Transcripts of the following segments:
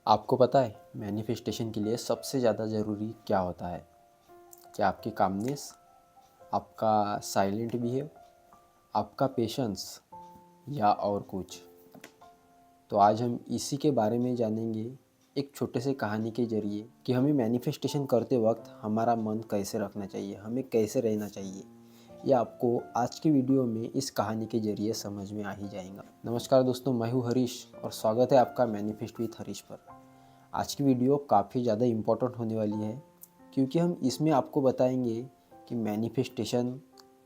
आपको पता है मैनिफेस्टेशन के लिए सबसे ज़्यादा ज़रूरी क्या होता है? क्या आपकी कामनेस, आपका साइलेंट बिहेव, आपका पेशेंस या और कुछ? तो आज हम इसी के बारे में जानेंगे एक छोटे से कहानी के ज़रिए कि हमें मैनिफेस्टेशन करते वक्त हमारा मन कैसे रखना चाहिए, हमें कैसे रहना चाहिए। ये आपको आज की वीडियो में इस कहानी के ज़रिए समझ में आ ही जाएगा। नमस्कार दोस्तों, मैं हूँ हरीश और स्वागत है आपका मैनिफेस्ट विथ हरीश पर। आज की वीडियो काफ़ी ज़्यादा इम्पोर्टेंट होने वाली है क्योंकि हम इसमें आपको बताएंगे कि मैनिफेस्टेशन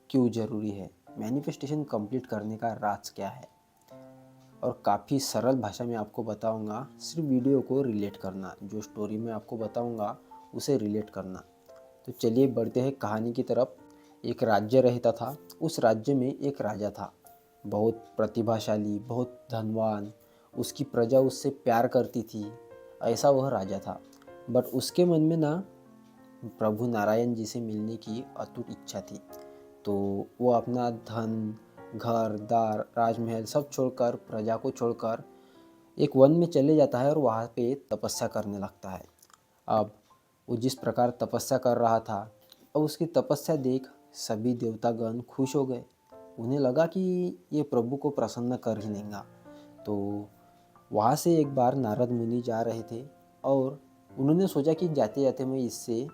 क्यों ज़रूरी है, मैनिफेस्टेशन कंप्लीट करने का राज क्या है, और काफ़ी सरल भाषा में आपको बताऊंगा। सिर्फ वीडियो को रिलेट करना, जो स्टोरी में आपको बताऊंगा उसे रिलेट करना। तो चलिए बढ़ते हैं कहानी की तरफ। एक राज्य रहता था। उस राज्य में एक राजा था, बहुत प्रतिभाशाली, बहुत धनवान। उसकी प्रजा उससे प्यार करती थी, ऐसा वह राजा था। बट उसके मन में ना प्रभु नारायण जी से मिलने की अटूट इच्छा थी। तो वो अपना धन, घर दार, राजमहल सब छोड़कर, प्रजा को छोड़कर एक वन में चले जाता है और वहाँ पे तपस्या करने लगता है। अब वो जिस प्रकार तपस्या कर रहा था, अब उसकी तपस्या देख सभी देवतागण खुश हो गए। उन्हें लगा कि ये प्रभु को प्रसन्न कर ही लेगा। तो वहाँ से एक बार नारद मुनि जा रहे थे और उन्होंने सोचा कि जाते जाते मैं इससे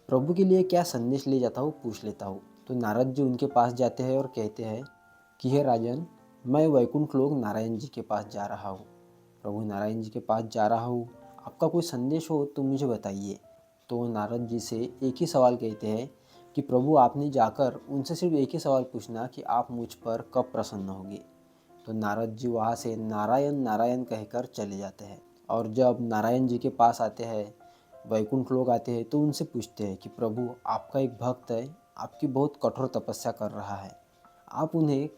प्रभु के लिए क्या संदेश ले जाता हूँ, पूछ लेता हूँ। तो नारद जी उनके पास जाते हैं और कहते हैं कि हे राजन, मैं वैकुंठ लोक नारायण जी के पास जा रहा हूँ, प्रभु नारायण जी के पास जा रहा हूँ, आपका कोई संदेश हो तो मुझे बताइए। तो वो नारद जी से एक ही सवाल कहते हैं कि प्रभु, आपने जाकर उनसे सिर्फ एक ही सवाल पूछना कि आप मुझ पर कब प्रसन्न होंगे। तो नारद जी वहाँ से नारायण नारायण कहकर चले जाते हैं। और जब नारायण जी के पास आते हैं, वैकुंठ लोग आते हैं, तो उनसे पूछते हैं कि प्रभु, आपका एक भक्त है, आपकी बहुत कठोर तपस्या कर रहा है, आप उन्हें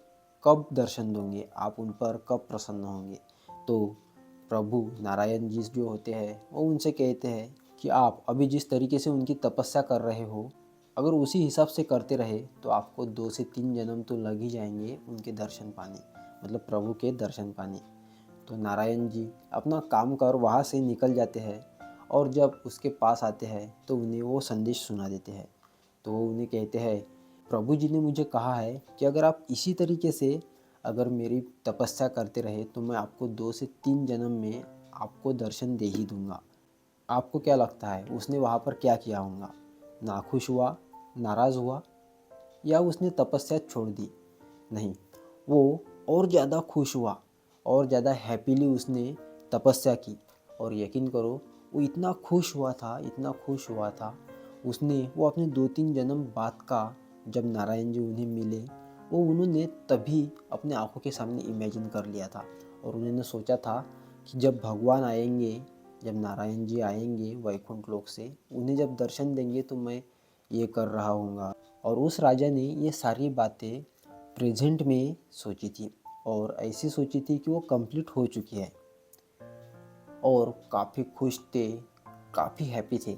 कब दर्शन दोगे, आप उन पर कब प्रसन्न होंगे। तो प्रभु नारायण जी जो होते हैं वो उनसे कहते हैं कि आप अभी जिस तरीके से उनकी तपस्या कर रहे हो, अगर उसी हिसाब से करते रहे तो आपको 2 से 3 जन्म तो लग ही जाएंगे उनके दर्शन पाने, मतलब प्रभु के दर्शन पाने। तो नारायण जी अपना काम कर वहाँ से निकल जाते हैं और जब उसके पास आते हैं तो उन्हें वो संदेश सुना देते हैं। तो वो उन्हें कहते हैं, प्रभु जी ने मुझे कहा है कि अगर आप इसी तरीके से अगर मेरी तपस्या करते रहे तो मैं आपको 2 से 3 जन्म में आपको दर्शन दे ही दूंगा। आपको क्या लगता है उसने वहाँ पर क्या किया होगा? नाखुश हुआ, नाराज़ हुआ, या उसने तपस्या छोड़ दी? नहीं, वो और ज़्यादा खुश हुआ और ज़्यादा हैप्पीली उसने तपस्या की। और यकीन करो, वो इतना खुश हुआ था, इतना खुश हुआ था, उसने वो अपने 2-3 जन्म बाद का जब नारायण जी उन्हें मिले, वो उन्होंने तभी अपने आँखों के सामने इमेजिन कर लिया था। और उन्होंने सोचा था कि जब भगवान आएंगे, जब नारायण जी आएंगे वैकुंठ लोक से, उन्हें जब दर्शन देंगे तो मैं ये कर रहा हूँगा। और उस राजा ने ये सारी बातें प्रेजेंट में सोची थी और ऐसी सोची थी कि वो कंप्लीट हो चुकी है, और काफ़ी खुश थे, काफ़ी हैप्पी थे।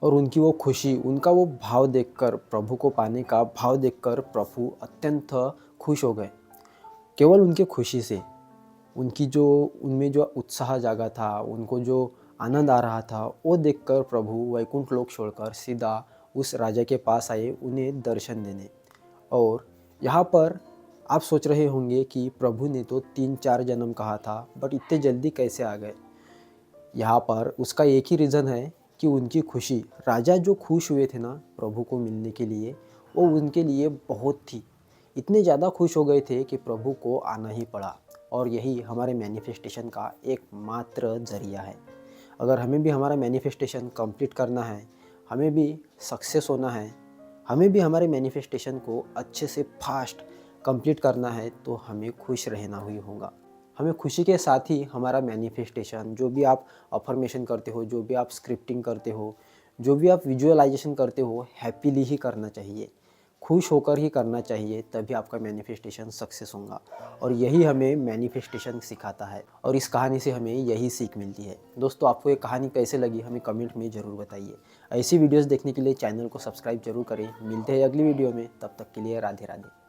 और उनकी वो खुशी, उनका वो भाव देखकर, प्रभु को पाने का भाव देखकर प्रभु अत्यंत खुश हो गए। केवल उनके खुशी से, उनकी जो उनमें जो उत्साह जागा था, उनको जो आनंद आ रहा था, वो देखकर प्रभु वैकुंठ लोक छोड़कर सीधा उस राजा के पास आए उन्हें दर्शन देने। और यहाँ पर आप सोच रहे होंगे कि प्रभु ने तो 3-4 जन्म कहा था, बट इतने जल्दी कैसे आ गए? यहाँ पर उसका एक ही रीज़न है कि उनकी खुशी, राजा जो खुश हुए थे ना प्रभु को मिलने के लिए, वो उनके लिए बहुत थी। इतने ज़्यादा खुश हो गए थे कि प्रभु को आना ही पड़ा। और यही हमारे मैनिफेस्टेशन का एकमात्र ज़रिया है। अगर हमें भी हमारा मैनिफेस्टेशन कंप्लीट करना है, हमें भी सक्सेस होना है, हमें भी हमारे मैनिफेस्टेशन को अच्छे से फास्ट कंप्लीट करना है, तो हमें खुश रहना ही होगा। हमें खुशी के साथ ही हमारा मैनिफेस्टेशन, जो भी आप अफर्मेशन करते हो, जो भी आप स्क्रिप्टिंग करते हो, जो भी आप विजुअलाइजेशन करते हो, हैप्पीली ही करना चाहिए, खुश होकर ही करना चाहिए, तभी आपका मैनिफेस्टेशन सक्सेस होगा। और यही हमें मैनिफेस्टेशन सिखाता है और इस कहानी से हमें यही सीख मिलती है। दोस्तों, आपको ये कहानी कैसे लगी हमें कमेंट में ज़रूर बताइए। ऐसी वीडियोस देखने के लिए चैनल को सब्सक्राइब जरूर करें। मिलते हैं अगली वीडियो में, तब तक के लिए राधे राधे।